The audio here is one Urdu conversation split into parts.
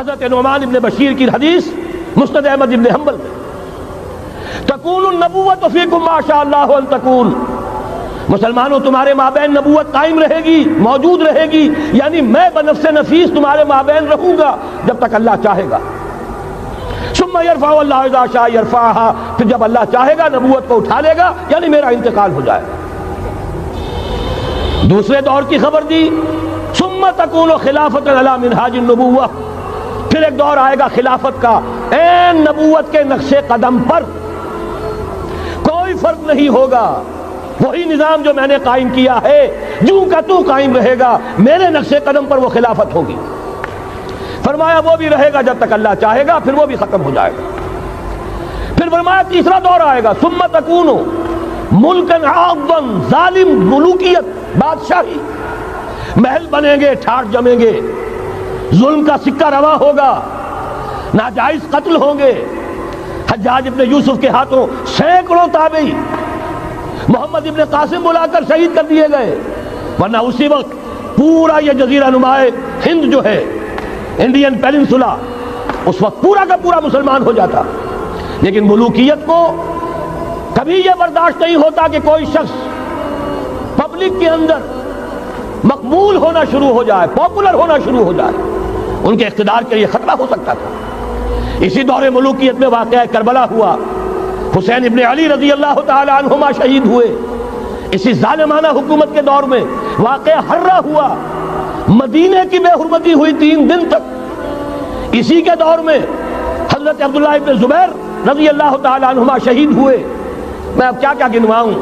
حضرت نعمان ابن بشیر کی حدیث مسند احمد ابن حنبل میں، تکون النبوۃ فیکم ما شاء اللہ ان تکون، مسلمانوں تمہارے مابین نبوت قائم رہے گی، موجود رہے گی، یعنی میں بنفس نفیس تمہارے مابین رہوں گا جب تک اللہ چاہے گا۔ ثم یرفع اللہ اذا شاء یرفعها، پھر جب اللہ چاہے گا نبوت کو اٹھا لے گا، یعنی میرا انتقال ہو جائے گا۔ دوسرے دور کی خبر دی، ثم تکون خلافۃ علی منہاج النبوہ، پھر ایک دور آئے گا خلافت کا عین نبوت کے نقش قدم پر، کوئی فرق نہیں ہوگا، وہی نظام جو میں نے قائم کیا ہے جوں کا تو قائم رہے گا، میرے نقش قدم پر وہ خلافت ہوگی۔ فرمایا وہ بھی رہے گا جب تک اللہ چاہے گا، پھر وہ بھی ختم ہو جائے گا۔ پھر فرمایا تیسرا دور آئے گا، ثم تکون ملکن عاضا، ظالم ملوکیت، بادشاہی، محل بنیں گے، ٹھاٹ جمیں گے، ظلم کا سکہ روا ہوگا، ناجائز قتل ہوں گے۔ حجاج ابن یوسف کے ہاتھوں سینکڑوں تابعی محمد ابن قاسم بلا کر شہید کر دیے گئے، ورنہ اسی وقت پورا یہ جزیرہ نما ہند جو ہے، انڈین پیننسولا، اس وقت پورا کا پورا مسلمان ہو جاتا۔ لیکن ملوکیت کو کبھی یہ برداشت نہیں ہوتا کہ کوئی شخص پبلک کے اندر مقبول ہونا شروع ہو جائے، پاپولر ہونا شروع ہو جائے، ان کے اقتدار کے لیے خطرہ ہو سکتا تھا۔ اسی دور ملوکیت میں واقعہ کربلا ہوا، حسین ابن علی رضی اللہ تعالی عنہما شہید ہوئے۔ اسی ظالمانہ حکومت کے دور میں واقعہ حرہ ہوا، مدینے کی بے حرمتی ہوئی 3 دن تک۔ اسی کے دور میں حضرت عبداللہ ابن زبیر رضی اللہ تعالی عنہما شہید ہوئے۔ میں اب کیا کیا گنواؤں۔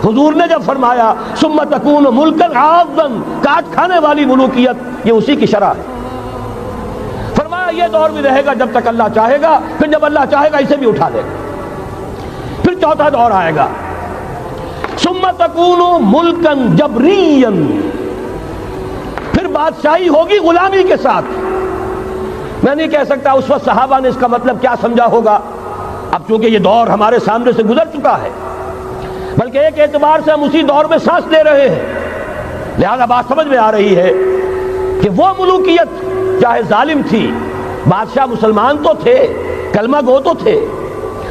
حضور نے جب فرمایا ثم تکون ملکا عاضا، کاٹ کھانے والی ملوکیت، یہ اسی کی شرح ہے۔ فرمایا یہ دور بھی رہے گا جب تک اللہ چاہے گا، پھر جب اللہ چاہے گا اسے بھی اٹھا لے گا۔ پھر چوتھا دور آئے گا، ثم تکون ملکا جبریا، پھر بادشاہی ہوگی غلامی کے ساتھ۔ میں نہیں کہہ سکتا اس وقت صحابہ نے اس کا مطلب کیا سمجھا ہوگا، اب چونکہ یہ دور ہمارے سامنے سے گزر چکا ہے، بلکہ ایک اعتبار سے ہم اسی دور میں سانس لے رہے ہیں، لہذا بات سمجھ میں آ رہی ہے کہ وہ ملوکیت چاہے ظالم تھی، بادشاہ مسلمان تو تھے، کلمہ گو تو تھے،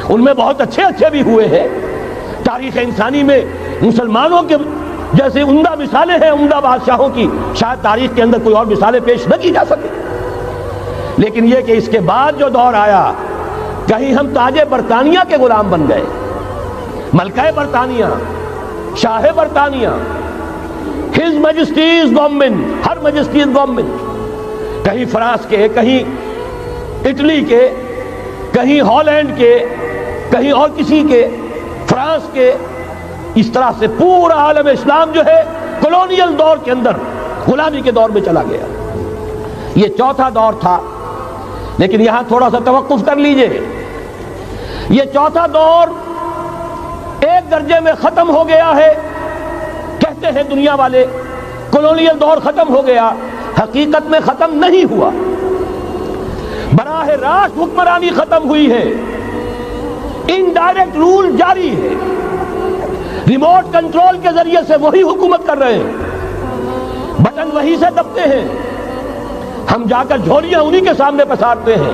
ان میں بہت اچھے اچھے بھی ہوئے ہیں۔ تاریخ انسانی میں مسلمانوں کے جیسے عمدہ مثالیں ہیں عمدہ بادشاہوں کی، شاید تاریخ کے اندر کوئی اور مثالیں پیش نہ کی جا سکے۔ لیکن یہ کہ اس کے بعد جو دور آیا، کہیں ہم تاج برطانیہ کے غلام بن گئے، ملکہ برطانیہ، شاہ برطانیہ، ہز میجسٹیز گورنمنٹ، ہر میجسٹیز گورنمنٹ، کہیں فرانس کے، کہیں اٹلی کے، کہیں ہالینڈ کے، کہیں اور کسی کے، فرانس کے، اس طرح سے پورا عالم اسلام جو ہے کولونیل دور کے اندر غلامی کے دور میں چلا گیا۔ یہ چوتھا دور تھا، لیکن یہاں تھوڑا سا توقف کر لیجئے۔ یہ چوتھا دور ایک درجے میں ختم ہو گیا ہے، کہتے ہیں دنیا والے کولونیل دور ختم ہو گیا، حقیقت میں ختم نہیں ہوا، براہ راست حکمرانی ختم ہوئی ہے، انڈائریکٹ رول جاری ہے، ریموٹ کنٹرول کے ذریعے سے وہی حکومت کر رہے ہیں، بٹن وہی سے دبتے ہیں، ہم جا کر جھولیاں انہی کے سامنے پسارتے ہیں،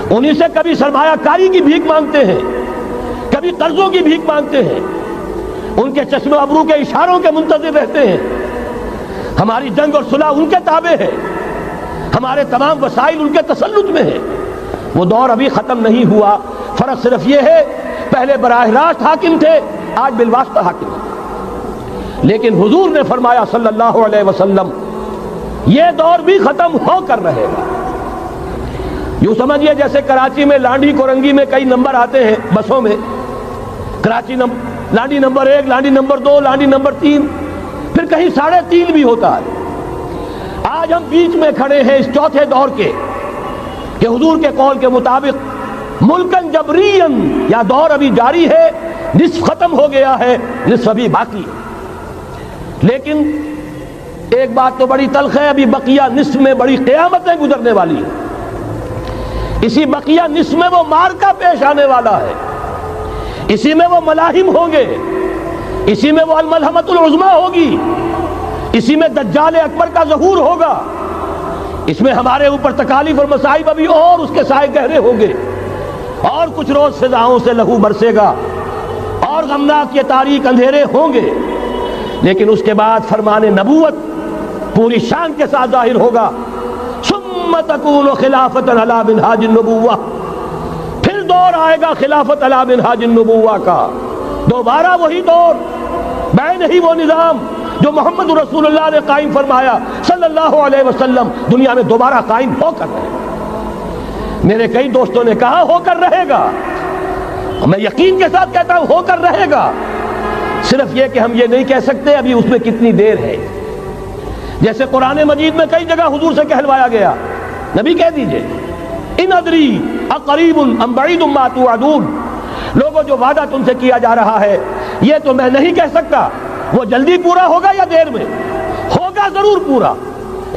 انہی سے کبھی سرمایہ کاری کی بھیک مانگتے ہیں، کبھی قرضوں کی بھیک مانگتے ہیں، ان کے چشم ابرو کے اشاروں کے منتظر رہتے ہیں۔ ہماری جنگ اور صلح ان کے تابع ہے، ہمارے تمام وسائل ان کے تسلط میں ہیں۔ وہ دور ابھی ختم نہیں ہوا، فرق صرف یہ ہے پہلے براہ راست حاکم تھے، آج بالواسطہ حاکم ہیں۔ لیکن حضور نے فرمایا صلی اللہ علیہ وسلم یہ دور بھی ختم ہو کر رہے گا۔ یوں سمجھیے جیسے کراچی میں لانڈھی کورنگی میں کئی نمبر آتے ہیں بسوں میں، Karachi Landhi number 1، Landhi number 2، Landhi number 3، پھر کہیں 3.5 بھی ہوتا ہے۔ آج ہم بیچ میں کھڑے ہیں اس چوتھے دور کے، کہ حضور کے قول کے مطابق ملکن جبرین، یا دور ابھی جاری ہے، نصف ختم ہو گیا ہے، نصف ابھی باقی ہے۔ لیکن ایک بات تو بڑی تلخ ہے، ابھی بقیہ نصف میں بڑی قیامتیں گزرنے والی ہیں۔ اسی بقیہ نصف میں وہ مارکا پیش آنے والا ہے، اسی میں وہ ملاحم ہوں گے، اسی میں وہ الملحمۃ العظمیٰ ہوگی، اسی میں دجال اکبر کا ظہور ہوگا، اس میں ہمارے اوپر تکالیف اور مصائب ابھی اور اس کے سائے گہرے ہوں گے، اور کچھ روز فضاؤں سے لہو برسے گا، اور غمناک یہ تاریک اندھیرے ہوں گے، لیکن اس کے بعد فرمان نبوت پوری شان کے ساتھ ظاہر ہوگا۔ ثم تکون خلافۃ علی منہاج النبوہ، پھر دور آئے گا خلافت علی منہاج النبوہ کا، دوبارہ وہی دور، میں نہیں وہ نظام جو محمد رسول اللہ نے قائم فرمایا صلی اللہ علیہ وسلم، دنیا میں دوبارہ قائم ہو کر رہے گا۔ میرے کئی دوستوں نے کہا ہو کر رہے گا، میں یقین کے ساتھ کہتا ہوں ہو کر رہے گا، صرف یہ کہ ہم یہ نہیں کہہ سکتے ابھی اس میں کتنی دیر ہے۔ جیسے قرآن مجید میں کئی جگہ حضور سے کہلوایا گیا، نبی کہہ دیجئے ان ادری اقریب ام بعید ما توعدون، لوگوں جو وعدہ تم سے کیا جا رہا ہے یہ تو میں نہیں کہہ سکتا وہ جلدی پورا ہوگا یا دیر میں، ہوگا ضرور پورا۔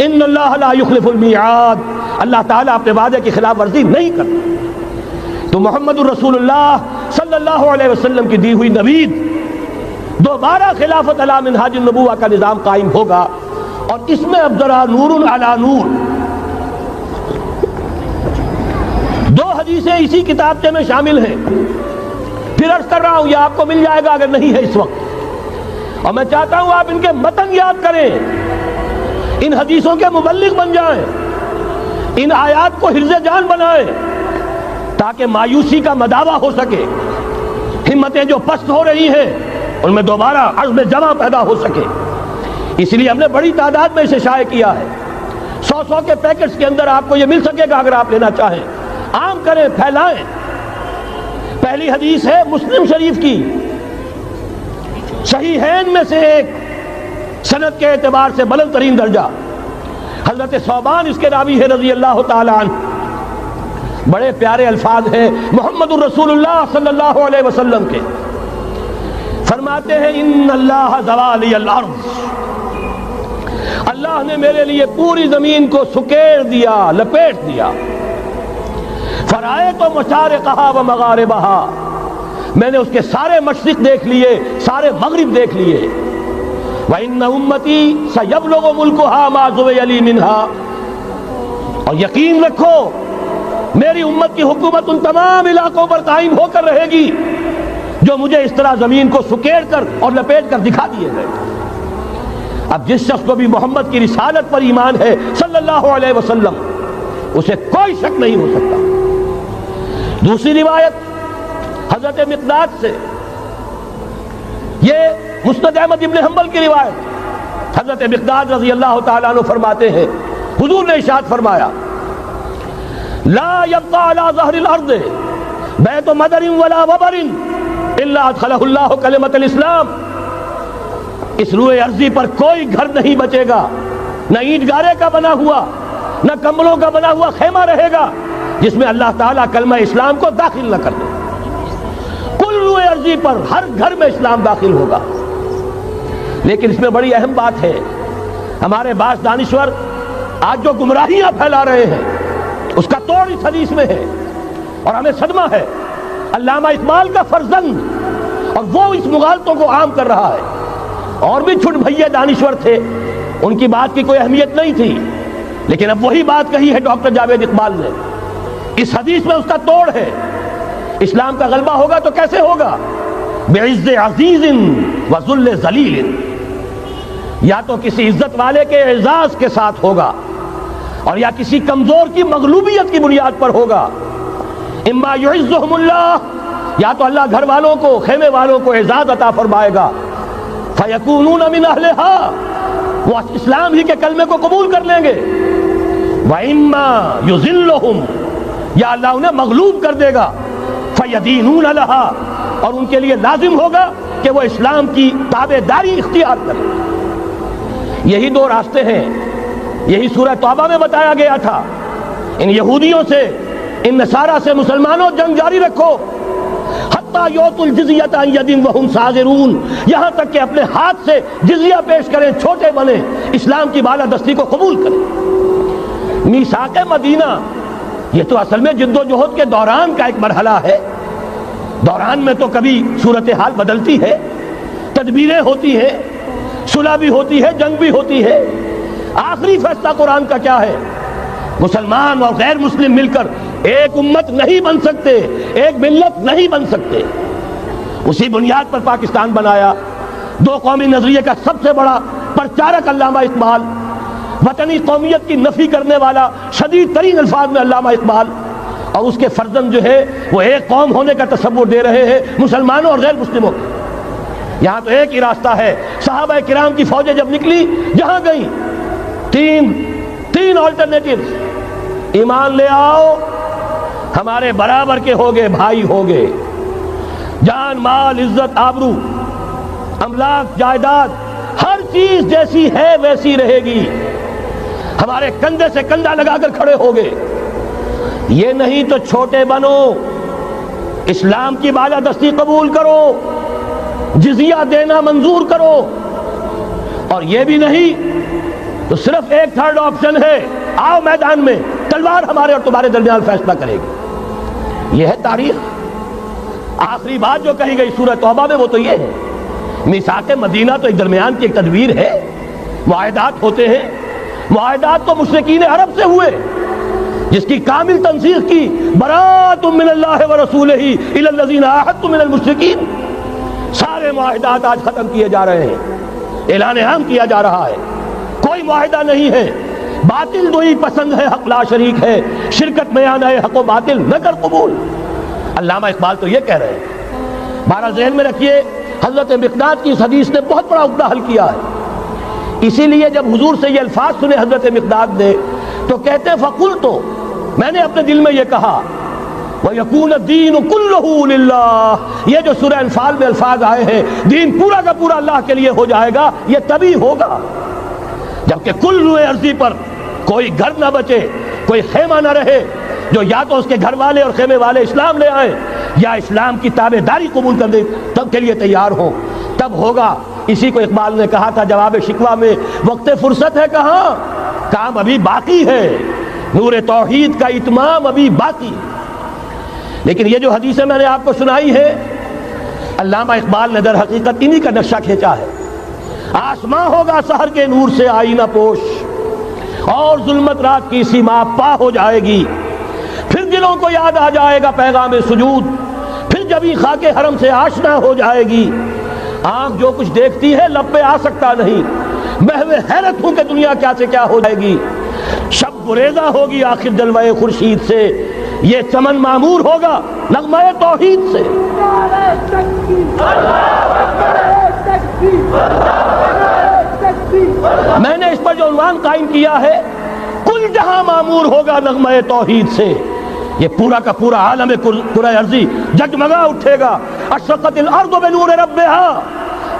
ان اللہ لا یخلف المیعاد، اللہ تعالیٰ اپنے وعدے کی خلاف ورزی نہیں کرتا۔ تو محمد الرسول اللہ صلی اللہ علیہ وسلم کی دی ہوئی نوید، دوبارہ خلافت علی منہاج النبوہ کا نظام قائم ہوگا، اور اس میں اب ذرا نور علی نور، دو حدیثیں اسی کتابچے میں شامل ہیں، پھر عرض کر رہا ہوں یہ آپ کو مل جائے گا اگر نہیں ہے اس وقت، اور میں چاہتا ہوں آپ ان کے متن یاد کریں، ان حدیثوں کے مبلغ بن جائیں، ان آیات کو حفظ جان بنائیں، تاکہ مایوسی کا مداوع ہو سکے، ہمتیں جو پست ہو رہی ہیں ان میں دوبارہ عزم جمع پیدا ہو سکے۔ اس لیے ہم نے بڑی تعداد میں اسے شائع کیا ہے، 100 کے پیکٹس کے اندر آپ کو یہ مل سکے گا اگر آپ لینا چاہیں، عام کریں، پھیلائیں۔ پہلی حدیث ہے مسلم شریف کی، صحیحین میں سے ایک، سند کے اعتبار سے بلند ترین درجہ، حضرت ثوبان اس کے راوی ہے رضی اللہ تعالی عنہ، بڑے پیارے الفاظ ہیں محمد الرسول اللہ صلی اللہ علیہ وسلم کے، فرماتے ہیں ان اللہ زوالی الارض، اللہ نے میرے لیے پوری زمین کو سکیڑ دیا، لپیٹ دیا، فرائے تو مشارقہا و مغاربہا، میں نے اس کے سارے مشرق دیکھ لیے، سارے مغرب دیکھ لیے، وَإِنَّ أُمَّتِي سَيَبْلُغُ مُلْكُهَا مَا زُوِيَ لِي مِنْهَا، اور یقین رکھو میری امت کی حکومت ان تمام علاقوں پر قائم ہو کر رہے گی جو مجھے اس طرح زمین کو سکیڑ کر اور لپیٹ کر دکھا دیے گئے۔ اب جس شخص کو بھی محمد کی رسالت پر ایمان ہے صلی اللہ علیہ وسلم، اسے کوئی شک نہیں ہو سکتا۔ دوسری روایت حضرت مقداد سے، یہ مسند احمد ابن حنبل کی روایت، حضرت مقداد رضی اللہ تعالیٰ عنہ فرماتے ہیں حضور نے ارشاد فرمایا لا يبقى على ظهر الارض بیت مدر ولا وبر الا ادخلہ اللہ کلمۃ الاسلام، اس روئے ارضی پر کوئی گھر نہیں بچے گا، نہ اینٹ گارے کا بنا ہوا نہ کمبلوں کا بنا ہوا خیمہ رہے گا جس میں اللہ تعالیٰ کلمہ اسلام کو داخل نہ کر دے، کل روئے ارضی پر ہر گھر میں اسلام داخل ہوگا۔ لیکن اس میں بڑی اہم بات ہے، ہمارے بعض دانشور آج جو گمراہیاں پھیلا رہے ہیں اس کا توڑ اس حدیث میں ہے، اور ہمیں صدمہ ہے، علامہ اقبال کا فرزند، اور وہ اس مغالطوں کو عام کر رہا ہے، اور بھی چھٹ بھئیے دانشور تھے، ان کی بات کی کوئی اہمیت نہیں تھی، لیکن اب وہی بات کہی ہے ڈاکٹر جاوید اقبال نے، اس حدیث میں اس کا توڑ ہے، اسلام کا غلبہ ہوگا تو کیسے ہوگا؟ بعز عزیز و ذل ذلیل، یا تو کسی عزت والے کے اعزاز کے ساتھ ہوگا، اور یا کسی کمزور کی مغلوبیت کی بنیاد پر ہوگا، اما یعزہم اللہ، یا تو اللہ گھر والوں کو، خیمے والوں کو اعزاز عطا فرمائے گا، فیکونون من اہلہا، وہ اسلام ہی کے کلمے کو قبول کر لیں گے، وَإِمَّا يُذِلُّهُمْ، یا اللہ انہیں مغلوب کر دے گا، فَيَدِينُونَ لَهَا، اور ان کے لیے لازم ہوگا کہ وہ اسلام کی تابعداری اختیار کریں۔ یہی دو راستے ہیں، یہی سورہ توبہ میں بتایا گیا تھا، ان یہودیوں سے، ان نصارہ سے مسلمانوں جنگ جاری رکھو، حتیٰ یؤتوا الجزیۃ عن ید وہم صاغرون، یہاں تک کہ اپنے ہاتھ سے جزیہ پیش کریں، چھوٹے بنیں، اسلام کی بالادستی کو قبول کریں۔ میثاق مدینہ یہ تو اصل میں جد و جہد کے دوران کا ایک مرحلہ ہے، دوران میں تو کبھی صورتحال بدلتی ہے، تدبیریں ہوتی ہیں، صلح بھی ہوتی ہے، جنگ بھی ہوتی ہے، آخری فیصلہ قرآن کا کیا ہے؟ مسلمان اور غیر مسلم مل کر ایک امت نہیں بن سکتے، ایک ملت نہیں بن سکتے۔ اسی بنیاد پر پاکستان بنایا۔ دو قومی نظریے کا سب سے بڑا پرچارک علامہ اقبال، وطنی قومیت کی نفی کرنے والا شدید ترین الفاظ میں علامہ اقبال، اور اس کے فرزند جو ہے وہ ایک قوم ہونے کا تصور دے رہے ہیں مسلمانوں اور غیر مسلموں کو۔ یہاں تو ایک ہی راستہ ہے۔ صحابہ کرام کی فوجیں جب نکلی جہاں گئیں، تین آلٹرنیٹیوز: ایمان لے آؤ، ہمارے برابر کے ہوگے، بھائی ہوگے، جان مال عزت آبرو املاک جائیداد ہر چیز جیسی ہے ویسی رہے گی، ہمارے کندھے سے کندھا لگا کر کھڑے ہوگے۔ یہ نہیں تو چھوٹے بنو، اسلام کی بالادستی قبول کرو، جزیہ دینا منظور کرو، اور یہ بھی نہیں تو صرف ایک تھرڈ آپشن ہے، آؤ میدان میں، تلوار ہمارے اور تمہارے درمیان فیصلہ کرے گی۔ یہ ہے تاریخ۔ آخری بات جو کہی گئی سورہ توبہ میں وہ تو یہ ہے، میثاق مدینہ تو ایک درمیان کی ایک تدبیر ہے، معاہدات ہوتے ہیں۔ معاہدات تو مشرکین عرب سے ہوئے، جس کی کامل تنسیخ کی، براۃ من اللہ ورسولہ الی الذین عاہدتم من المشرکین۔ سارے معاہدات آج ختم کیے جا رہے ہیں، اعلان عام کیا جا رہا ہے، کوئی معاہدہ نہیں ہے۔ باطل دوئی پسند ہے، حق لا شریک ہے، شرکت میں آنا ہے، حق و باطل نہ کر قبول۔ علامہ اقبال تو یہ کہہ رہے ہیں۔ بارہ ذہن میں رکھیے، حضرت مقداد کی اس حدیث نے بہت بڑا عقدہ حل کیا ہے۔ اسی لیے جب حضور سے یہ الفاظ سنے حضرت مقداد نے تو کہتے ہیں فقلت، میں نے اپنے دل میں یہ کہا، وَيَكُونَ الدِّينُ كُلُّهُ لِلَّهِ، یہ جو سورہ انفال میں الفاظ آئے ہیں، دین پورا کا پورا اللہ کے لیے ہو جائے گا، یہ تبھی ہوگا جبکہ کل روئے ارضی پر کوئی گھر نہ بچے، کوئی خیمہ نہ رہے جو یا تو اس کے گھر والے اور خیمے والے اسلام لے آئیں یا اسلام کی تابع داری قبول کر دیں، تب کے لیے تیار ہوں، تب ہوگا۔ اسی کو اقبال نے کہا تھا جواب شکوہ میں، وقت فرصت ہے کہاں، کام ابھی باقی ہے، نور توحید کا اتمام ابھی باقی۔ لیکن یہ جو حدیثیں میں نے آپ کو سنائی ہے، علامہ اقبال نے در حقیقت انہی کا نقشہ کھینچا ہے۔ آسماں ہوگا سحر کے نور سے آئینہ پوش، اور ظلمت رات کی سیما پا ہو جائے گی، پھر دلوں کو یاد آ جائے گا پیغام سجود، پھر جبھی خاک حرم سے آشنا ہو جائے گی۔ آنکھ جو کچھ دیکھتی ہے لب پہ آ سکتا نہیں، محو حیرت ہوں کہ دنیا کیا سے کیا ہو جائے گی۔ شب گریزہ ہوگی آخر جلوہ خورشید سے، یہ چمن معمور ہوگا نغمہ توحید سے۔ میں نے اس پر جو عنوان قائم کیا ہے، کل جہاں معمور ہوگا نغمہ توحید سے، یہ پورا کا پورا عالم کرۂ ارضی جگمگا اٹھے گا۔ اشرقت الارض بنور ربہا،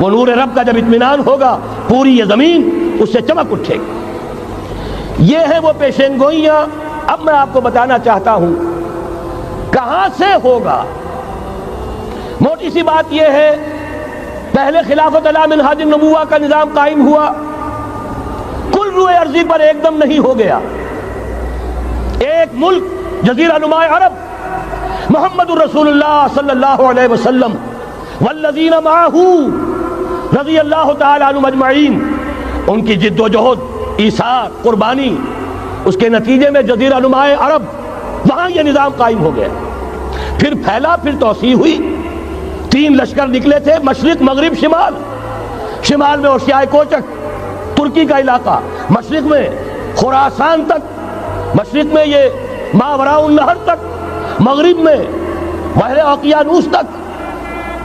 وہ نور رب کا جب اطمینان ہوگا پوری یہ زمین اس سے چمک اٹھے گی۔ یہ ہے وہ پیشین گوئیاں۔ اب میں آپ کو بتانا چاہتا ہوں کہاں سے ہوگا۔ موٹی سی بات یہ ہے، پہلے خلافت علی منہاج النبوہ کا نظام قائم ہوا، کل روئے ارضی پر ایک دم نہیں ہو گیا۔ ایک ملک جزیرہ نما عرب، محمد الرسول اللہ صلی اللہ علیہ وسلم والذین معہ رضی اللہ تعالی عنہم اجمعین، ان کی جد و جہد، ایثار، قربانی، اس کے نتیجے میں جزیرہ نما عرب وہاں یہ نظام قائم ہو گیا۔ پھر پھیلا، پھر توسیع ہوئی۔ 3 لشکر نکلے تھے، مشرق مغرب شمال۔ شمال میں اوشیائے کوچک ترکی کا علاقہ، مشرق میں خراسان تک، مشرق میں یہ ماوراء النہر تک، مغرب میں بحر اوقیانوس تک۔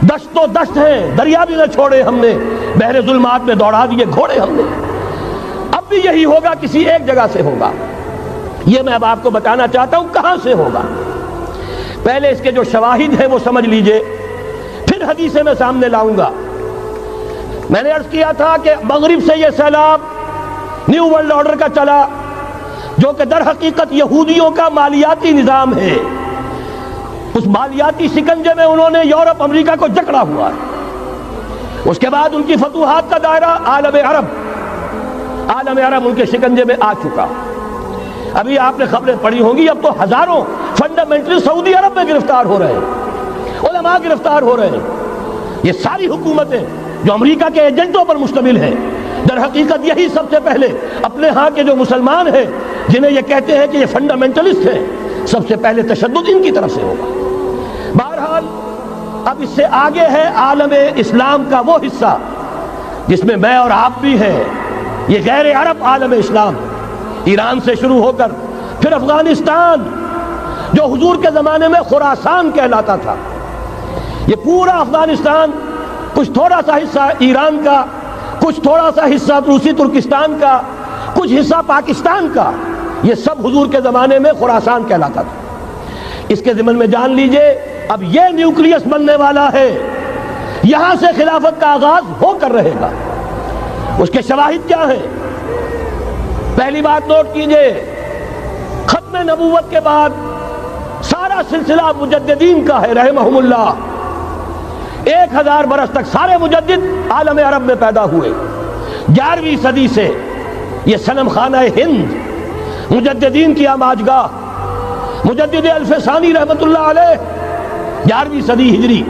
دشت و دشت ہیں، دریا بھی نہ چھوڑے ہم نے، بحر ظلمات میں دوڑا دیے گھوڑے ہم نے۔ اب بھی یہی ہوگا، کسی ایک جگہ سے ہوگا۔ یہ میں اب آپ کو بتانا چاہتا ہوں کہاں سے ہوگا۔ پہلے اس کے جو شواہد ہیں وہ سمجھ لیجئے، پھر حدیثیں میں سامنے لاؤں گا۔ میں نے عرض کیا تھا کہ مغرب سے یہ سیلاب نیو ورلڈ آرڈر کا چلا، جو کہ در حقیقت یہودیوں کا مالیاتی نظام ہے۔ اس مالیاتی شکنجے میں انہوں نے یورپ امریکہ کو جکڑا ہوا ہے۔ اس کے بعد ان کی فتوحات کا دائرہ عالم عرب ان کے شکنجے میں آ چکا۔ ابھی آپ نے خبریں پڑھی ہوں گی، اب تو ہزاروں فنڈامنٹل سعودی عرب میں گرفتار ہو رہے ہیں، علماء گرفتار ہو رہے ہیں۔ یہ ساری حکومتیں جو امریکہ کے ایجنٹوں پر مشتمل ہیں، در حقیقت یہی سب سے پہلے اپنے ہاں کے جو مسلمان ہیں جنہیں یہ کہتے ہیں کہ یہ فنڈامنٹلسٹ ہیں، سب سے پہلے تشدد ان کی طرف سے ہوگا۔ بہرحال اب اس سے آگے ہے عالم اسلام کا وہ حصہ جس میں میں اور آپ بھی ہیں، یہ غیر عرب عالم اسلام، ایران سے شروع ہو کر پھر افغانستان جو حضور کے زمانے میں خراسان کہلاتا تھا، یہ پورا افغانستان، کچھ تھوڑا سا حصہ ایران کا، کچھ تھوڑا سا حصہ روسی ترکستان کا، کچھ حصہ پاکستان کا، یہ سب حضور کے زمانے میں خراسان کہلاتا تھا۔ اس کے ضمن میں جان لیجئے اب یہ نیوکلیس بننے والا ہے، یہاں سے خلافت کا آغاز ہو کر رہے گا۔ اس کے شواہد کیا ہیں؟ پہلی بات نوٹ کیجئے، ختم نبوت کے بعد سارا سلسلہ مجددین کا ہے رحمہم اللہ۔ 1000 برس تک سارے مجدد عالم عرب میں پیدا ہوئے۔ 11ویں صدی سے یہ صنم خانہ ہند مجددین کی آماجگاہ، مجدد الف ثانی رحمت اللہ علیہ 11ویں صدی ہجری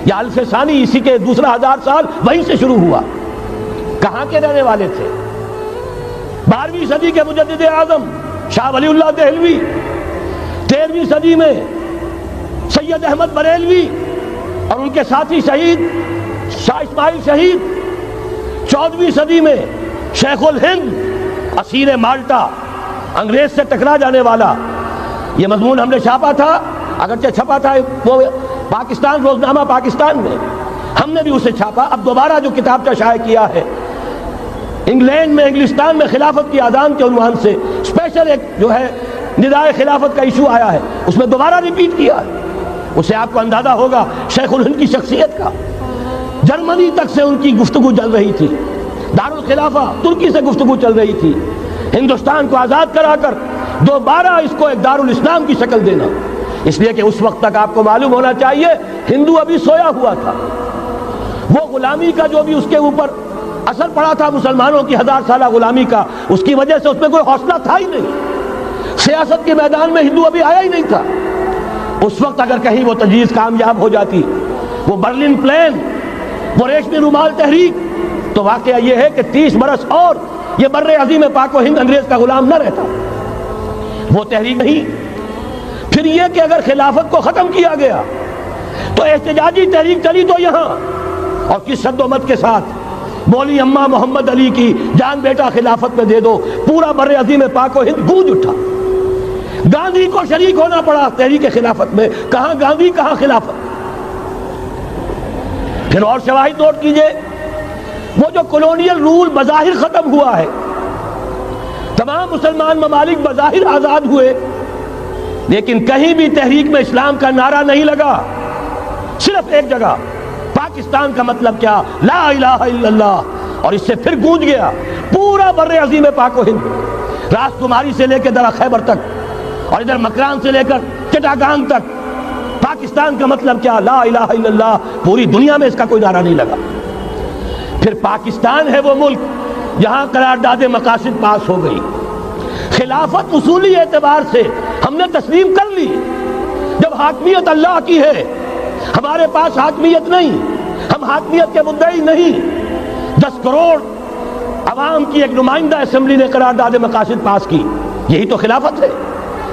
یا الف ثانی، اسی کے دوسرا 1000 سال وہیں سے شروع ہوا۔ کہاں کے رہنے والے تھے؟ 12ویں صدی کے مجدد اعظم شاہ ولی اللہ دہلوی، 13ویں صدی میں سید احمد بریلوی اور ان کے ساتھی شہید شاہ اسماعیل شہید، 14ویں صدی میں شیخ الہند اسیر مالٹا، انگریز سے ٹکرا جانے والا۔ یہ مضمون ہم نے چھاپا تھا، اگرچہ چھپا تھا وہ پاکستان روزنامہ پاکستان میں، ہم نے بھی اسے چھاپا۔ اب دوبارہ جو کتابچہ شائع کیا ہے انگلینڈ میں، انگلستان میں خلافت کی اذان کے عنوان سے اسپیشل ایک جو ہے ندائے خلافت کا ایشو آیا ہے، اس میں دوبارہ ریپیٹ کیا ہے۔ اس سے آپ کو اندازہ ہوگا شیخ الہند کی شخصیت کا۔ جرمنی تک سے ان کی گفتگو چل رہی تھی، دارالخلافہ ترکی سے گفتگو چل رہی تھی، ہندوستان کو آزاد کرا کر دوبارہ اس کو ایک دارالاسلام کی شکل دینا۔ اس لیے کہ اس وقت تک آپ کو معلوم ہونا چاہیے ہندو ابھی سویا ہوا تھا۔ وہ غلامی کا جو بھی اس کے اوپر اثر پڑا تھا مسلمانوں کی 1000 سالہ غلامی کا، اس کی وجہ سے اس میں کوئی حوصلہ تھا ہی نہیں۔ سیاست کے میدان میں ہندو ابھی آیا ہی نہیں تھا۔ اس وقت اگر کہیں وہ تجویز کامیاب ہو جاتی، وہ برلن پلان، وہ ریشمی رومال تحریک، تو واقعہ یہ ہے کہ 30 برس اور یہ بر عظیم پاک و ہند انگریز کا غلام نہ رہتا۔ وہ تحریک نہیں۔ پھر یہ کہ اگر خلافت کو ختم کیا گیا تو احتجاجی تحریک چلی تو یہاں، اور کس شد و مت کے ساتھ بولی اماں محمد علی کی جان بیٹا خلافت میں دے دو، پورا بر عظیم پاک و ہند گونج اٹھا۔ گاندھی کو شریک ہونا پڑا تحریک خلافت میں، کہاں گاندھی کہاں خلافت۔ پھر اور شواہد نوٹ کیجئے، وہ جو کولونیل رول بظاہر ختم ہوا ہے، تمام مسلمان ممالک بظاہر آزاد ہوئے، لیکن کہیں بھی تحریک میں اسلام کا نعرہ نہیں لگا۔ صرف ایک جگہ پاکستان کا مطلب کیا؟ لا الہ الا اللہ، اور اس سے پھر گونج گیا پورا بر عظیم پاک و ہند، راس کماری سے لے کے درہ خیبر تک، اور ادھر مکران سے لے کر چٹاگانگ تک۔ پاکستان کا مطلب کیا؟ لا الہ الا اللہ۔ پوری دنیا میں اس کا کوئی نعرہ نہیں لگا۔ پھر پاکستان ہے وہ ملک جہاں قرارداد مقاصد پاس ہو گئی، خلافت اصولی اعتبار سے ہم نے تسلیم کر لی۔ جب حاکمیت اللہ کی ہے، ہمارے پاس حاکمیت نہیں، ہم حاکمیت کے مدعی نہیں۔ 10 کروڑ عوام کی ایک نمائندہ اسمبلی نے قرارداد مقاصد پاس کی، یہی تو خلافت ہے۔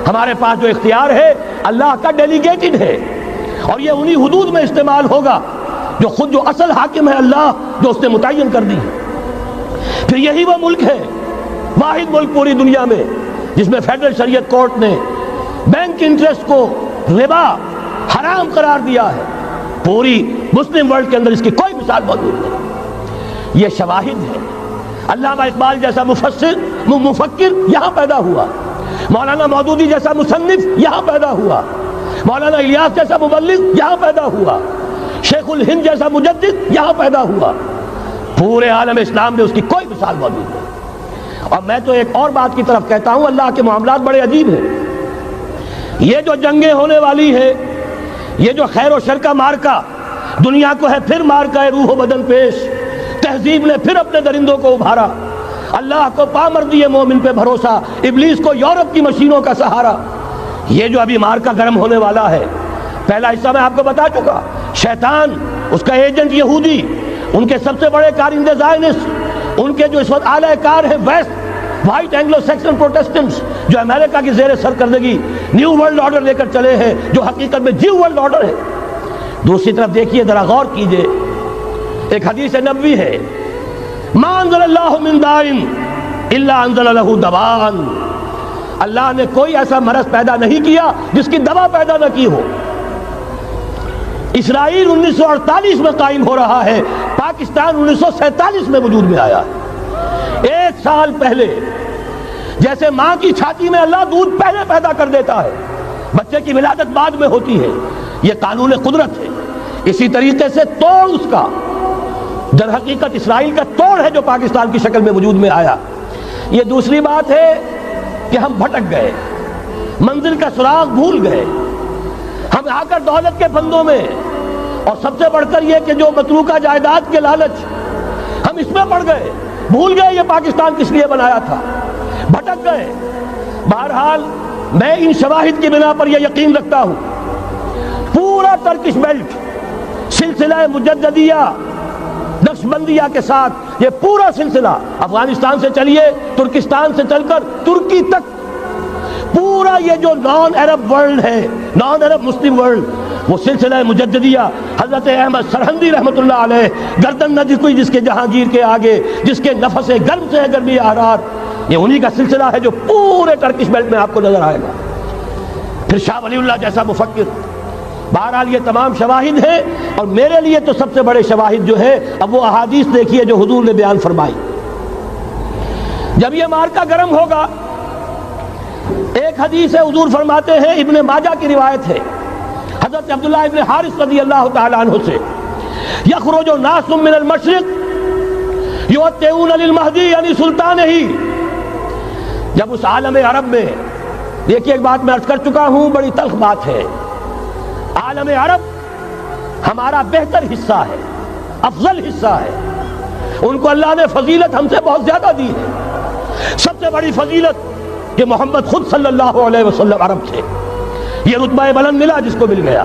ہمارے پاس جو اختیار ہے اللہ کا ڈیلیگیٹڈ ہے، اور یہ انہی حدود میں استعمال ہوگا جو خود جو اصل حاکم ہے اللہ، جو اس نے متعین کر دی ہے۔ پھر یہی وہ ملک ہے، واحد ملک پوری دنیا میں جس میں فیڈرل شریعت کورٹ نے بینک انٹرسٹ کو ربا حرام قرار دیا ہے۔ پوری مسلم ورلڈ کے اندر اس کی کوئی مثال موجود نہیں۔ یہ شواہد ہے۔ علامہ اقبال جیسا مفکر یہاں پیدا ہوا، مولانا مودودی جیسا مصنف یہاں پیدا ہوا، مولانا الیاس جیسا مبلغ یہاں پیدا ہوا، شیخ الہند جیسا مجدد یہاں پیدا ہوا۔ پورے عالم اسلام میں اس کی کوئی مثال موجود نہیں۔ اور میں تو ایک اور بات کی طرف کہتا ہوں، اللہ کے معاملات بڑے عجیب ہیں۔ یہ جو جنگیں ہونے والی ہیں، یہ جو خیر و شر کا مارکا دنیا کو ہے، پھر مارکا ہے روح و بدن پیش، تہذیب نے پھر اپنے درندوں کو ابھارا، اللہ کو پامردی مومن پہ بھروسہ، ابلیس کو یورپ کی مشینوں کا سہارا۔ یہ جو ابھی مارکا گرم ہونے والا ہے، پہلا حصہ میں آپ کو بتا چکا، شیطان، اس کا ایجنٹ یہودی، ان کے سب سے بڑے کارندے زائنسٹ، ان کے جو اس وقت اعلی کار ہیں ویسٹ، وائٹ اینگلو سیکسن پروٹیسٹنٹس، جو امریکہ کی زیر سرکردگی نیو ورلڈ آرڈر لے کر چلے ہیں، جو حقیقت میں نیو ورلڈ آرڈر ہے۔ دوسری طرف دیکھیے، ذرا غور کیجئے، ایک حدیث نبوی ہے، ما انزل اللہ من داء الا انزل له دواء، اللہ نے کوئی ایسا مرض پیدا نہیں کیا جس کی دوا پیدا نہ کی ہو۔ اسرائیل 1948 میں قائم ہو رہا ہے، پاکستان 1947 میں وجود میں آیا ہے۔ 1 سال پہلے جیسے ماں کی چھاتی میں اللہ دودھ پہلے پیدا کر دیتا ہے، بچے کی ولادت بعد میں ہوتی ہے، یہ قانون قدرت ہے۔ اسی طریقے سے توڑ اس کا در حقیقت اسرائیل کا توڑ ہے جو پاکستان کی شکل میں وجود میں آیا۔ یہ دوسری بات ہے کہ ہم بھٹک گئے، منزل کا سراغ بھول گئے، ہم آ کر دولت کے پھندوں میں، اور سب سے بڑھ کر یہ کہ جو متروکہ جائیداد کے لالچ، ہم اس میں پڑ گئے، بھول گئے یہ پاکستان کس لیے بنایا تھا، بھٹک گئے۔ بہرحال میں ان شواہد کی بنا پر یہ یقین رکھتا ہوں، پورا ٹرکش بیلٹ سلسلہ مجددیہ نقش بندیہ کے ساتھ، یہ پورا سلسلہ افغانستان سے چلیے، ترکستان سے چل کر ترکی تک، پورا یہ جو نان عرب ورلڈ ہے، نان عرب مسلم ورلڈ، وہ سلسلہ مجددیہ حضرت احمد سرہندی رحمۃ اللہ علیہ، گردن نہ جھکی جس کے جہانگیر کے آگے، جس کے نفس گرم سے ہے گرمی احرار، یہ انہی کا سلسلہ ہے جو پورے ٹرکش بیلٹ میں آپ کو نظر آئے گا۔ پھر شاہ ولی اللہ جیسا مفکر۔ بہرحال یہ تمام شواہد ہیں، اور میرے لیے تو سب سے بڑے شواہد جو ہے، اب وہ احادیث دیکھیے جو حضور نے بیان فرمائی۔ جب یہ معرکہ گرم ہوگا، ایک حدیث ہے، حضور فرماتے ہیں، ابن ماجہ کی روایت ہے حضرت عبداللہ ابن حارث رضی اللہ تعالیٰ عنہ سے، یخرج ناس من المشرق یؤتون للمہدی یعنی سلطان ہی۔ جب اس عالم عرب میں، دیکھیے ایک بات میں عرض کر چکا ہوں، بڑی تلخ بات ہے، عالم عرب ہمارا بہتر حصہ ہے، افضل حصہ ہے، ان کو اللہ نے فضیلت ہم سے بہت زیادہ دی ہے۔ سب سے بڑی فضیلت کہ محمد خود صلی اللہ علیہ وسلم عرب تھے، یہ رتبہ بلند ملا جس کو مل گیا۔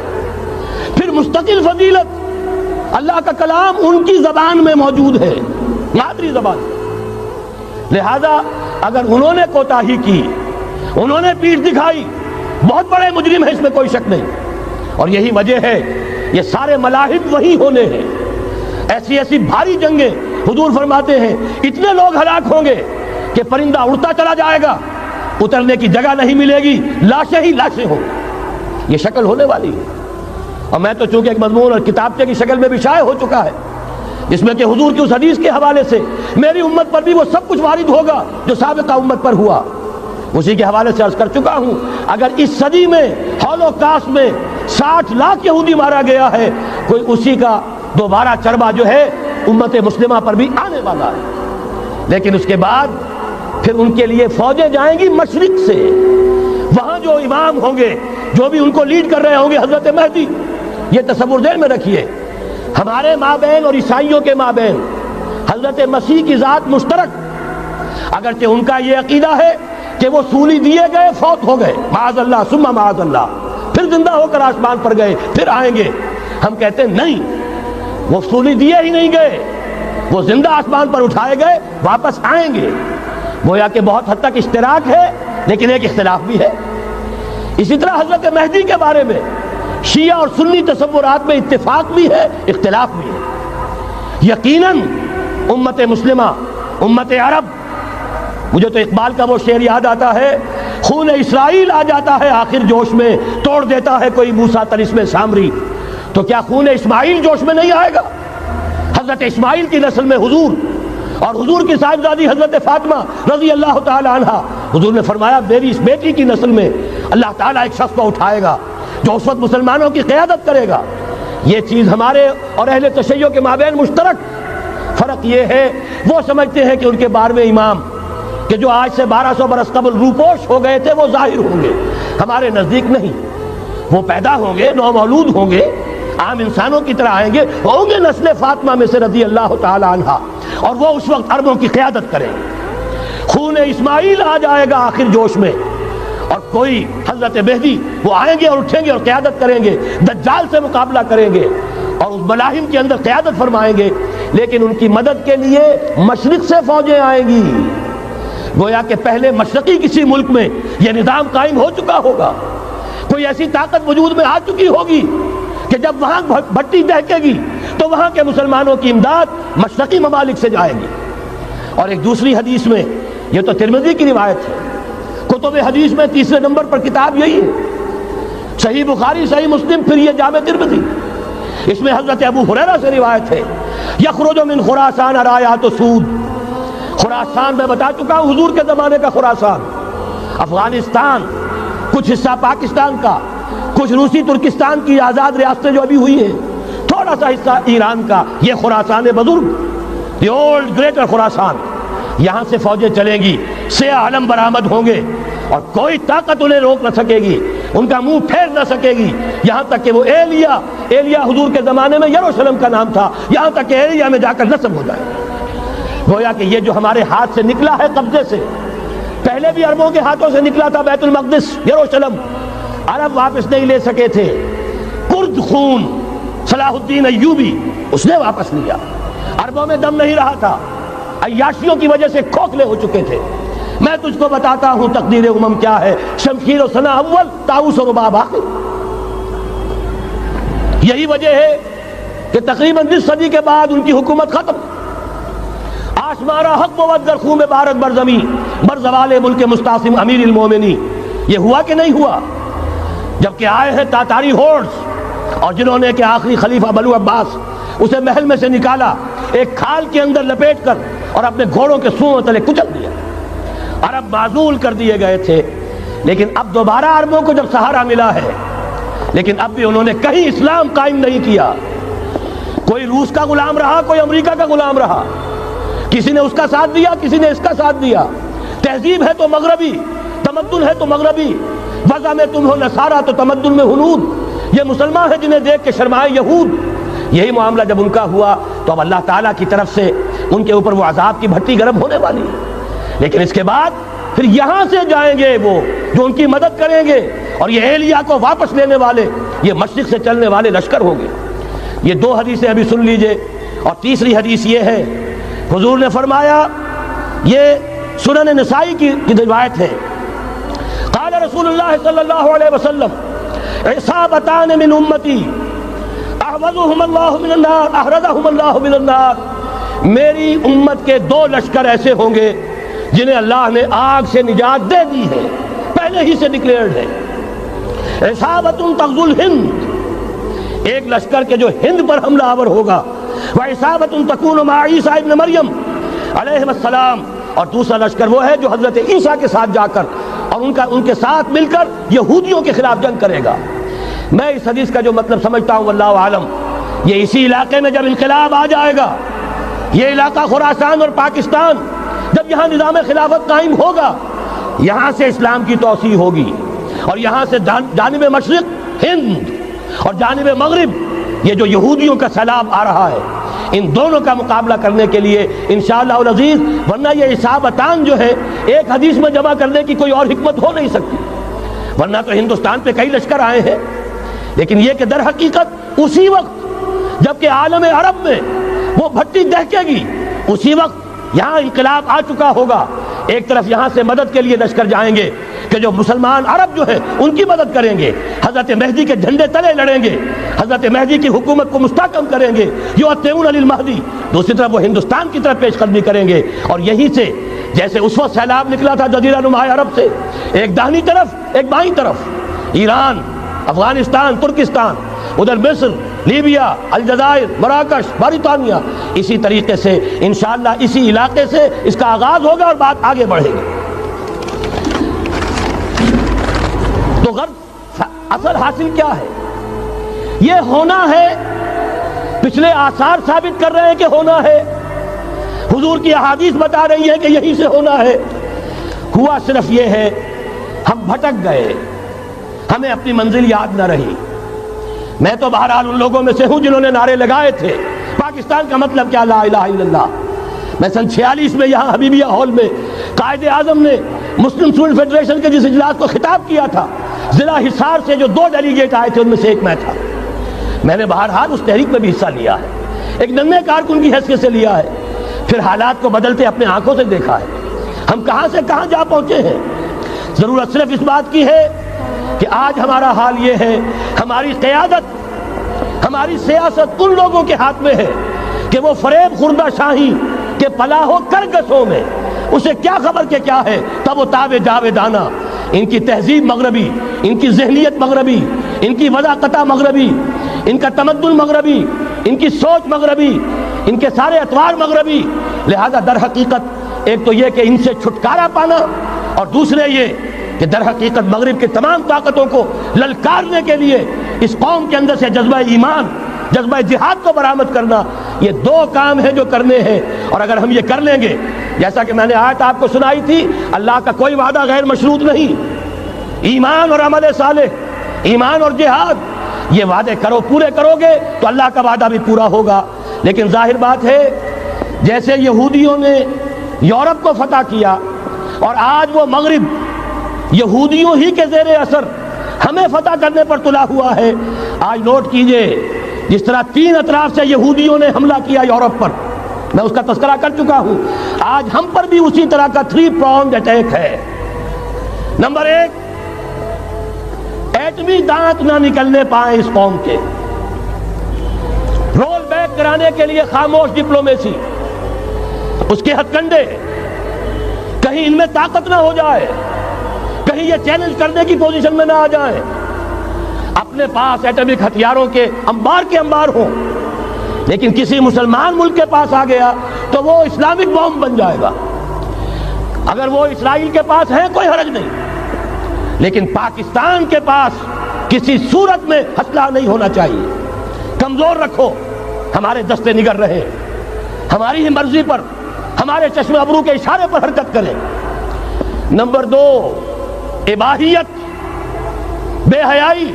پھر مستقل فضیلت، اللہ کا کلام ان کی زبان میں موجود ہے، مادری زبان۔ لہذا اگر انہوں نے کوتاہی کی، انہوں نے پیٹھ دکھائی، بہت بڑے مجرم ہیں، اس میں کوئی شک نہیں۔ اور یہی وجہ ہے یہ سارے ملاحد وہی ہونے ہیں، ایسی ایسی بھاری جنگیں، حضور فرماتے ہیں اتنے لوگ ہلاک ہوں گے کہ پرندہ اڑتا چلا جائے گا، اترنے کی جگہ نہیں ملے گی، لاشیں ہی لاشیں ہوں، یہ شکل ہونے والی ہے۔ اور میں تو چونکہ ایک مضمون اور کتابچے کی شکل میں بھی شائع ہو چکا ہے، جس میں کہ حضور کی اس حدیث کے حوالے سے میری امت پر بھی وہ سب کچھ وارد ہوگا جو سابقہ امت پر ہوا، اسی کے حوالے سے عرض کر چکا ہوں۔ اگر اس صدی میں ہولوکاسٹ میں 60 لاکھ یہودی مارا گیا ہے، کوئی اسی کا دوبارہ چربا جو ہے امت مسلمہ پر بھی آنے والا ہے۔ لیکن اس کے بعد پھر ان کے لیے فوجیں جائیں گی مشرق سے، وہاں جو امام ہوں گے، جو بھی ان کو لیڈ کر رہے ہوں گے، حضرت مہدی۔ یہ تصور ذہن میں رکھیے، ہمارے مابین اور عیسائیوں کے مابین حضرت مسیح کی ذات مشترک، اگرچہ ان کا یہ عقیدہ ہے کہ وہ سولی دیے گئے، فوت ہو گئے، معاذ اللہ ثم معاذ اللہ، پھر زندہ ہو کر آسمان پر گئے، پھر آئیں گے۔ ہم کہتے ہیں نہیں، وہ سولی دیے ہی نہیں گئے، وہ زندہ آسمان پر اٹھائے گئے، واپس آئیں گے۔ گویا کہ بہت حد تک اشتراک ہے، لیکن ایک اختلاف بھی ہے۔ اسی طرح حضرت مہدی کے بارے میں شیعہ اور سنی تصورات میں اتفاق بھی ہے، اختلاف بھی ہے۔ یقیناً امت مسلمہ، امت عرب، مجھے تو اقبال کا وہ شعر یاد آتا ہے، خون اسرائیل آ جاتا ہے آخر جوش میں، توڑ دیتا ہے کوئی موسیٰ طلسم سامری، تو کیا خون اسماعیل جوش میں نہیں آئے گا؟ حضرت اسماعیل کی نسل میں حضور، اور حضور کی صاحبزادی حضرت فاطمہ رضی اللہ تعالی عنہ، حضور نے فرمایا میری اس بیٹی کی نسل میں اللہ تعالیٰ ایک شخص کو اٹھائے گا جو اس وقت مسلمانوں کی قیادت کرے گا۔ یہ چیز ہمارے اور اہل تشیع کے مابین مشترک، فرق یہ ہے وہ سمجھتے ہیں کہ ان کے 12ویں امام کہ جو آج سے 1200 برس قبل روپوش ہو گئے تھے وہ ظاہر ہوں گے، ہمارے نزدیک نہیں، وہ پیدا ہوں گے، نو مولود ہوں گے، عام انسانوں کی طرح آئیں گے، ہوں گے نسل فاطمہ میں سے رضی اللہ تعالی عنہا، اور وہ اس وقت عربوں کی قیادت کریں گے۔ خون اسماعیل آ جائے گا آخر جوش میں، اور کوئی حضرت مہدی وہ آئیں گے اور اٹھیں گے اور قیادت کریں گے، دجال سے مقابلہ کریں گے اور اس ملاحم کے اندر قیادت فرمائیں گے، لیکن ان کی مدد کے لیے مشرق سے فوجیں آئیں گی، گویا کہ پہلے مشرقی کسی ملک میں یہ نظام قائم ہو چکا ہوگا، کوئی ایسی طاقت وجود میں آ چکی ہوگی کہ جب وہاں بھٹی دہکے گی تو وہاں کے مسلمانوں کی امداد مشرقی ممالک سے جائے گی۔ اور ایک دوسری حدیث میں، یہ تو ترمذی کی روایت ہے، کتب حدیث میں تیسرے نمبر پر کتاب یہی ہے، صحیح بخاری، صحیح مسلم، پھر یہ جامع ترمذی، اس میں حضرت ابو ہریرہ سے روایت ہے، یخرج من خراسان رایات سود۔ خراسان میں بتا چکا ہوں حضور کے زمانے کا خراسان، افغانستان، کچھ حصہ پاکستان کا، کچھ روسی ترکستان کی آزاد ریاستیں جو ابھی ہوئی ہیں، تھوڑا سا حصہ ایران کا، یہ خراسان بزرگ، دی اولڈ گریٹر خراسان، یہاں سے فوجیں چلیں گی، سیاہ علم برآمد ہوں گے اور کوئی طاقت انہیں روک نہ سکے گی، ان کا منہ پھیر نہ سکے گی، یہاں تک کہ وہ ایلیا حضور کے زمانے میں یروشلم کا نام تھا، یہاں تک کہ ایلیا میں جا کر نصب ہو جائے۔ گویا کہ یہ جو ہمارے ہاتھ سے نکلا ہے قبضے سے، پہلے بھی عربوں کے ہاتھوں سے نکلا تھا بیت المقدس، یروشلم، عرب واپس نہیں لے سکے تھے، کرد خون صلاح الدین ایوبی اس نے واپس لیا، عربوں میں دم نہیں رہا تھا، عیاشیوں کی وجہ سے کھوکھلے ہو چکے تھے۔ میں تجھ کو بتاتا ہوں تقدیر امم کیا ہے، شمشیر و سنا اول، طاؤس و رباب آخر۔ یہی وجہ ہے کہ تقریباً 20 صدی کے بعد ان کی حکومت ختم، آشمارا حق بود در خون بارد بر زمین بر زوال ملک مستعصم امیر المومنین۔ یہ ہوا کہ نہیں ہوا؟ جبکہ آئے ہیں تاتاری ہورڈز، اور جنہوں نے کہ آخری خلیفہ بنو عباس اسے محل میں سے نکالا، ایک کھال کے اندر لپیٹ کر اور اپنے گھوڑوں کے سوؤں تلے کچل دیا۔ عرب معزول کر دیے گئے تھے، لیکن اب دوبارہ عربوں کو جب سہارا ملا ہے، لیکن اب بھی انہوں نے کہیں اسلام قائم نہیں کیا۔ کوئی روس کا غلام رہا، کوئی امریکہ کا غلام رہا، کسی نے اس کا ساتھ دیا، کسی نے اس کا ساتھ دیا۔ تہذیب ہے تو مغربی، تمدن ہے تو مغربی، وضع میں تم ہو نصارہ تو تمدن میں ہنود۔ یہ مسلمان ہیں جنہیں دیکھ کے شرمائے یہود۔ یہی معاملہ جب ان کا ہوا تو اب اللہ تعالیٰ کی طرف سے ان کے اوپر وہ عذاب کی بھٹی گرم ہونے والی ہے۔ لیکن اس کے بعد پھر یہاں سے جائیں گے وہ جو ان کی مدد کریں گے، اور یہ ایلیا کو واپس لینے والے، یہ مشرق سے چلنے والے لشکر ہوں گے۔ یہ دو حدیثیں ابھی سن لیجئے، اور تیسری حدیث یہ ہے، حضور نے فرمایا، یہ سنن نسائی کی روایت ہے، قال رسول اللہ صلی اللہ علیہ وسلم عصابتان من امتی احوزهم اللہ من النار احرزهم اللہ من النار۔ میری امت کے دو لشکر ایسے ہوں گے جنہیں اللہ نے آگ سے نجات دے دی ہے، پہلے ہی سے ڈکلیئرڈ ہے۔ عصابت تغزو الہند، ایک لشکر کے جو ہند پر حملہ آور ہوگا، وعصابت تکون مع عیسیٰ ابن مریم علیہ السلام، اور دوسرا لشکر وہ ہے جو حضرت عیسیٰ کے ساتھ جا کر اور ان کے ساتھ مل کر یہودیوں کے خلاف جنگ کرے گا۔ میں اس حدیث کا جو مطلب سمجھتا ہوں واللہ عالم، یہ اسی علاقے میں جب انقلاب آ جائے گا، یہ علاقہ خراسان اور پاکستان، جب یہاں نظام خلافت قائم ہوگا، یہاں سے اسلام کی توسیع ہوگی، اور یہاں سے جانب مشرق ہند اور جانب مغرب یہ جو یہودیوں کا سیلاب آ رہا ہے، ان دونوں کا مقابلہ کرنے کے لیے انشاءاللہ العزیز، ورنہ یہ عصابتان جو ہے ایک حدیث میں جمع کرنے کی کوئی اور حکمت ہو نہیں سکتی، ورنہ تو ہندوستان پہ کئی لشکر آئے ہیں، لیکن یہ کہ در حقیقت اسی وقت جبکہ عالم عرب میں وہ بھٹی دہکے گی، اسی وقت یہاں انقلاب آ چکا ہوگا، ایک طرف یہاں سے مدد کے لیے لشکر جائیں گے کہ جو مسلمان عرب جو ہے ان کی مدد کریں گے، حضرت مہدی کے جھنڈے تلے لڑیں گے، حضرت مہدی کی حکومت کو مستحکم کریں گے، یؤتون للمہدی، دوسری طرف وہ ہندوستان کی طرف پیش قدمی کریں گے، اور یہیں سے جیسے اس وقت سیلاب نکلا تھا جزیرہ نما عرب سے، ایک داہنی طرف ایک بائیں طرف، ایران، افغانستان، ترکستان، ادھر مصر، لیبیا، الجزائر، مراکش، برطانیہ، اسی طریقے سے انشاءاللہ اسی علاقے سے اس کا آغاز ہوگا اور بات آگے بڑھے گی۔ تو غرض اصل حاصل کیا ہے؟ یہ ہونا ہے، پچھلے آثار ثابت کر رہے ہیں کہ ہونا ہے، حضور کی احادیث بتا رہی ہے کہ یہیں سے ہونا ہے۔ ہوا صرف یہ ہے ہم بھٹک گئے، ہمیں اپنی منزل یاد نہ رہی۔ میں تو بہرحال ان لوگوں میں سے ہوں جنہوں نے نعرے لگائے تھے پاکستان کا مطلب کیا، لا الہ الا اللہ۔ میں سن 46 میں یہاں حبیبیہ ہال میں قائد اعظم نے مسلم اسٹوڈنٹ فیڈریشن کے جس اجلاس کو خطاب کیا تھا، ضلع حصار سے جو 2 ڈیلیگیٹ آئے تھے ان میں سے ایک میں تھا۔ میں نے بہرحال اس تحریک میں بھی حصہ لیا ہے، ایک ننھے کارکن کی حیثیت سے لیا ہے، پھر حالات کو بدلتے اپنے آنکھوں سے دیکھا ہے۔ ہم کہاں سے کہاں جا پہنچے ہیں۔ ضرورت صرف اس بات کی ہے کہ آج ہمارا حال یہ ہے، ہماری قیادت، ہماری سیاست ان لوگوں کے ہاتھ میں ہے کہ وہ فریب خوردہ شاہی کے پلاح و کرگسوں میں اسے کیا خبر کہ کیا ہے، تب وہ تاب جاویدانہ، ان کی تہذیب مغربی، ان کی ذہنیت مغربی، ان کی وضاقتہ مغربی، ان کا تمدن مغربی، ان کی سوچ مغربی، ان کے سارے اطوار مغربی۔ لہذا در حقیقت ایک تو یہ کہ ان سے چھٹکارا پانا، اور دوسرے یہ کہ در حقیقت مغرب کی تمام طاقتوں کو للکارنے کے لیے اس قوم کے اندر سے جذبہ ایمان، جذبہ جہاد کو برآمد کرنا، یہ دو کام ہیں جو کرنے ہیں۔ اور اگر ہم یہ کر لیں گے، جیسا کہ میں نے آیت آپ کو سنائی تھی، اللہ کا کوئی وعدہ غیر مشروط نہیں، ایمان اور عمل صالح، ایمان اور جہاد، یہ وعدے کرو، پورے کرو گے تو اللہ کا وعدہ بھی پورا ہوگا۔ لیکن ظاہر بات ہے جیسے یہودیوں نے یورپ کو فتح کیا اور آج وہ مغرب یہودیوں ہی کے زیر اثر ہمیں فتح کرنے پر تلا ہوا ہے۔ آج نوٹ کیجئے جس طرح 3 اطراف سے یہودیوں نے حملہ کیا یورپ پر، میں اس کا تذکرہ کر چکا ہوں، آج ہم پر بھی اسی طرح کا 3 pronged اٹیک ہے۔ نمبر 1، ایٹمی دانت نہ نکلنے پائیں اس قوم کے، رول بیک کرانے کے لیے خاموش ڈپلومیسی، اس کے ہتھ کنڈے، کہیں ان میں طاقت نہ ہو جائے، کہیں یہ چیلنج کرنے کی پوزیشن میں نہ آ جائیں، اپنے پاس ایٹمک ہتھیاروں کے انبار ہوں، لیکن کسی مسلمان ملک کے پاس آ گیا تو وہ اسلامک بوم بن جائے گا۔ اگر وہ اسرائیل کے پاس ہے کوئی حرج نہیں، لیکن پاکستان کے پاس کسی صورت میں ہتھیار نہیں ہونا چاہیے۔ کمزور رکھو، ہمارے دستے نگر رہے، ہماری ہی مرضی پر، ہمارے چشم ابرو کے اشارے پر حرکت کریں۔ نمبر 2، اباحیت، بے حیائی،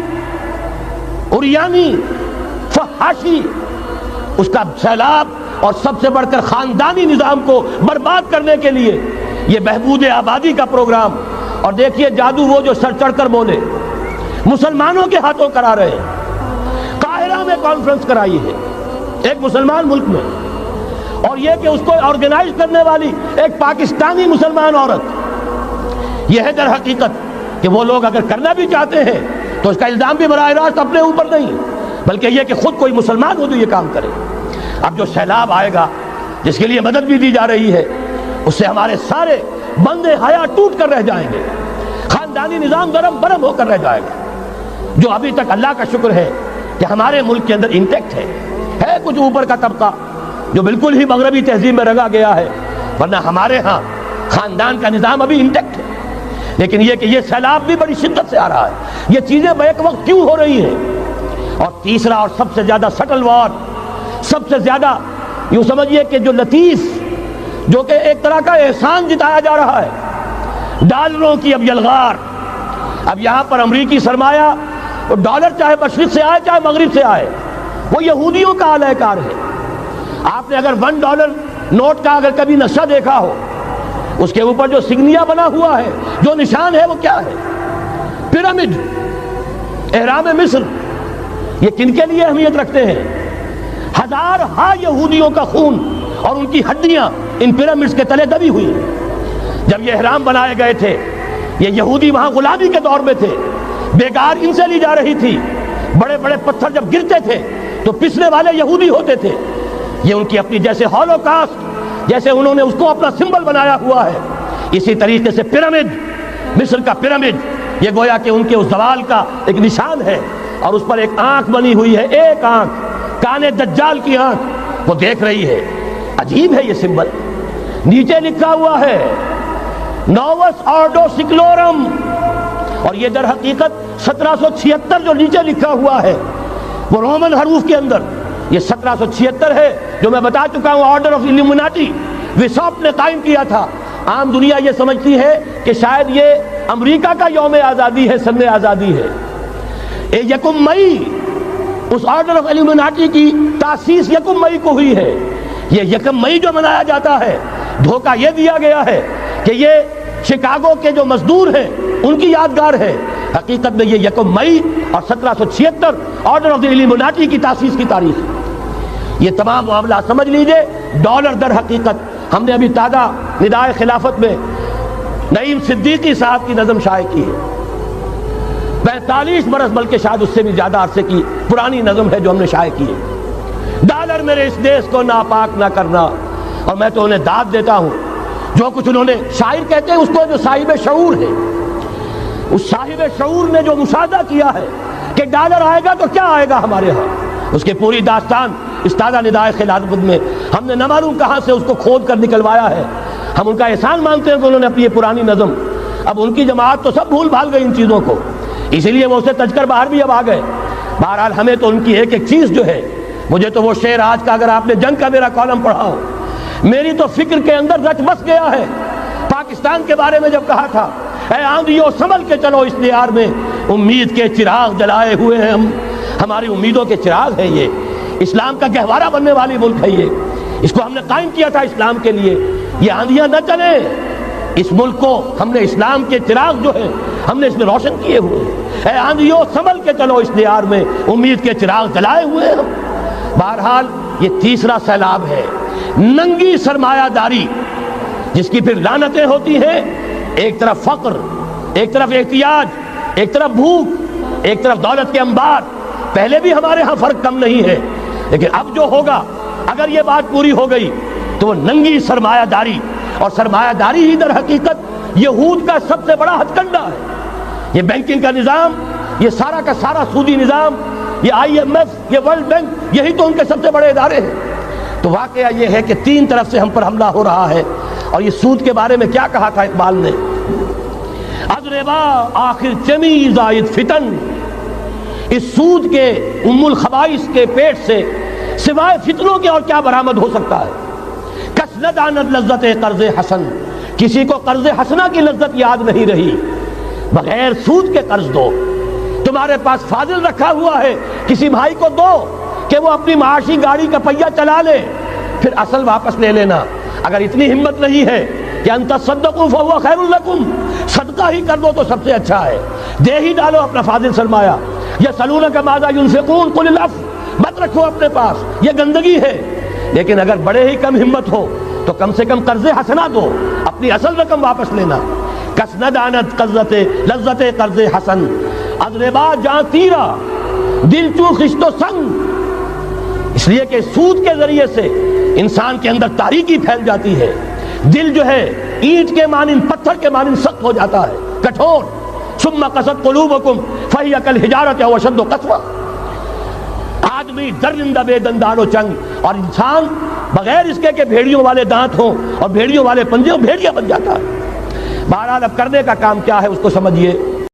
عریانی، فحاشی، اس کا سیلاب، اور سب سے بڑھ کر خاندانی نظام کو برباد کرنے کے لیے یہ بہبود آبادی کا پروگرام۔ اور دیکھیے جادو وہ جو سر چڑھ کر بولے، مسلمانوں کے ہاتھوں کرا رہے ہیں۔ قاہرہ میں کانفرنس کرائی ہے ایک مسلمان ملک میں، اور یہ کہ اس کو آرگنائز کرنے والی ایک پاکستانی مسلمان عورت۔ یہ ہے در حقیقت کہ وہ لوگ اگر کرنا بھی چاہتے ہیں تو اس کا الزام بھی براہ راست اپنے اوپر نہیں، بلکہ یہ کہ خود کوئی مسلمان ہو جو یہ کام کرے۔ اب جو سیلاب آئے گا جس کے لیے مدد بھی دی جا رہی ہے، اس سے ہمارے سارے بندے حیا ٹوٹ کر رہ جائیں گے، خاندانی نظام درم برم ہو کر رہ جائے گا، جو ابھی تک اللہ کا شکر ہے کہ ہمارے ملک کے اندر انٹیکٹ ہے کچھ اوپر کا طبقہ جو بالکل ہی مغربی تہذیب میں رگا گیا ہے، ورنہ ہمارے ہاں خاندان کا نظام ابھی انٹیکٹ ہے۔ لیکن یہ کہ یہ سیلاب بھی بڑی شدت سے آ رہا ہے، یہ چیزیں بیک وقت کیوں ہو رہی ہیں؟ اور تیسرا اور سب سے زیادہ سٹل وار، سب سے زیادہ یوں سمجھیے کہ جو لطیف، جو کہ ایک طرح کا احسان جتایا جا رہا ہے، ڈالروں کی اب یلغار۔ اب یہاں پر امریکی سرمایہ، وہ ڈالر چاہے مشرق سے آئے چاہے مغرب سے آئے، وہ یہودیوں کا اعلی کار ہے۔ آپ نے اگر $1 نوٹ کا اگر کبھی نقشہ دیکھا ہو، اس کے اوپر جو سگنیا بنا ہوا ہے، جو نشان ہے، وہ کیا ہے؟ پیرامڈ، احرام مصر۔ یہ کن کے لیے اہمیت رکھتے ہیں؟ ہزار ہا یہودیوں کا خون اور ان کی ہڈیاں ان پیرامڈز کے تلے دبی ہوئی ہیں۔ جب یہ احرام بنائے گئے تھے، یہ یہودی وہاں غلامی کے دور میں تھے، بیگار ان سے لی جا رہی تھی، بڑے بڑے پتھر جب گرتے تھے تو پسنے والے یہودی ہوتے تھے۔ یہ ان کی اپنی جیسے ہولوکاسٹ، جیسے انہوں نے اس کو اپنا سمبل بنایا ہوا ہے، اسی طریقے سے پیرامڈ، مصر کا پیرامڈ، یہ گویا کہ ان کے اس زوال کا ایک نشان ہے۔ اور اس پر ایک آنکھ بنی ہوئی ہے، ایک آنکھ، کانے دجال کی آنکھ، وہ دیکھ رہی ہے۔ عجیب ہے یہ سمبل۔ نیچے لکھا ہوا ہے نووس آرڈو سکلورم، اور یہ در حقیقت 1776 جو نیچے لکھا ہوا ہے وہ رومن حروف کے اندر یہ 1776 ہے، جو میں بتا چکا ہوں آرڈر آف ایلومیناٹی وساپ نے قائم کیا تھا۔ عام دنیا یہ سمجھتی ہے کہ شاید یہ امریکہ کا یوم آزادی ہے، سن آزادی ہے۔ 1 مئی، اس آرڈر آف ایلومیناٹی کی تاسیس 1 مئی کو ہوئی ہے۔ یہ 1 مئی جو منایا جاتا ہے، دھوکہ یہ دیا گیا ہے کہ یہ شکاگو کے جو مزدور ہیں ان کی یادگار ہے۔ حقیقت میں یہ 1 مئی اور 1776 آرڈر آف دی ایلومیناٹی کی تاسیس کی تاریخ ہے۔ یہ تمام معاملہ سمجھ لیجئے۔ ڈالر در حقیقت، ہم نے ابھی تازہ ندائے خلافت میں نعیم صدیقی صاحب کی نظم شائع کی ہے، 45 برس بلکہ شاید اس سے بھی زیادہ عرصے کی پرانی نظم ہے جو ہم نے شائع کی ہے۔ ڈالر میرے اس دیش کو ناپاک نہ کرنا، اور میں تو انہیں داد دیتا ہوں جو کچھ انہوں نے، شاعر کہتے ہیں اس کو جو صاحب شعور ہے، اس صاحب شعور نے جو مشاہدہ کیا ہے کہ ڈالر آئے گا تو کیا آئے گا ہمارے ہاں، اس کی پوری داستان اس تازہ ندائے خلافت میں ہم نے نہ معلوم کہاں سے اس کو کھود کر نکلوایا ہے۔ ہم ان کا احسان مانتے ہیں کہ انہوں نے اپنی یہ پرانی نظم، اب ان کی جماعت تو سب بھول بھال گئی ان چیزوں کو، اسی لیے وہ اسے تج کر باہر بھی اب آ گئے۔ بہرحال ہمیں تو ان کی ایک ایک چیز جو ہے، مجھے تو وہ شعر آج کا اگر آپ نے جنگ کا میرا کالم پڑھا ہو، میری تو فکر کے اندر رچ بس گیا ہے۔ پاکستان کے بارے میں جب کہا تھا، اے آندھیو سنبھل کے چلو اس دیار میں، امید کے چراغ جلائے ہوئے ہیں ہم، ہماری امیدوں کے چراغ ہے یہ، اسلام کا گہوارہ بننے والی ملک ہے یہ، اس کو ہم نے قائم کیا تھا اسلام کے لیے، یہ آندھیاں نہ چلیں، اس ملک کو ہم نے اسلام کے چراغ جو ہے ہم نے اس میں روشن کیے ہوئے ہیں۔ اے آندھیو سنبھل کے چلو اس دیار میں، امید کے چراغ جلائے ہوئے ہیں ہم۔ بہرحال یہ تیسرا سیلاب ہے، ننگی سرمایہ داری، جس کی پھر لعنتیں ہوتی ہیں، ایک طرف فقر، ایک طرف احتیاج، ایک طرف بھوک، ایک طرف دولت کے انبار۔ پہلے بھی ہمارے ہاں فرق کم نہیں ہے، لیکن اب جو ہوگا اگر یہ بات پوری ہو گئی تو وہ ننگی سرمایہ داری، اور سرمایہ داری ہی در حقیقت یہود کا سب سے بڑا ہتھ کنڈا ہے۔ یہ بینکنگ کا نظام، یہ سارا کا سارا سودی نظام، یہ IMF، یہ ورلڈ بینک، یہی تو ان کے سب سے بڑے ادارے ہیں۔ تو واقعہ یہ ہے کہ تین طرف سے ہم پر حملہ ہو رہا ہے۔ اور یہ سود کے بارے میں کیا کہا تھا اقبال نے، اضربا آخر چمی زائد فتن، اس سود کے ام الخبائث کے پیٹ سے سوائے فتنوں کے اور کیا برآمد ہو سکتا ہے۔ کس ندانت لذت قرض حسن، کسی کو قرض حسنہ کی لذت یاد نہیں رہی، بغیر سود کے قرض دو۔ تمہارے پاس فاضل رکھا ہوا ہے، کسی بھائی کو دو کہ وہ اپنی معاشی گاڑی کا پہیہ چلا لے، پھر اصل واپس لے لینا۔ اگر اتنی ہمت نہیں ہے کہ ان تصدقوا فهو خیر لکم، صدقہ ہی کر دو تو سب سے اچھا ہے، دے ہی ڈالو اپنا فاضل سرمایہ۔ یسألونک ماذا ينفقون قل العفو، مت رکھو اپنے پاس، یہ گندگی ہے۔ لیکن اگر بڑے ہی کم ہمت ہو تو کم سے کم قرض حسنہ دو، اپنی اصل رقم واپس لینا۔ کس ندانت قرضت لذت قرض حسن، اضربا جاں تیرا دل چو خشت و سنگ، اس لیے کہ سود کے ذریعے سے انسان کے اندر تاریکی پھیل جاتی ہے، دل جو ہے اینٹ کے مانند، پتھر کے مانند سخت ہو جاتا ہے، کٹھور۔ ثم قست قلوبکم فہی کالحجارۃ او اشد قسوہ، آدمی درندہ بے دندان و چنگ، اور انسان بغیر اس کے کہ بھیڑیوں والے دانت ہوں اور بھیڑیوں والے پنجے ہوں، بھیڑیا بن جاتا ہے۔ بہرحال اب کرنے کا کام کیا ہے اس کو سمجھیے۔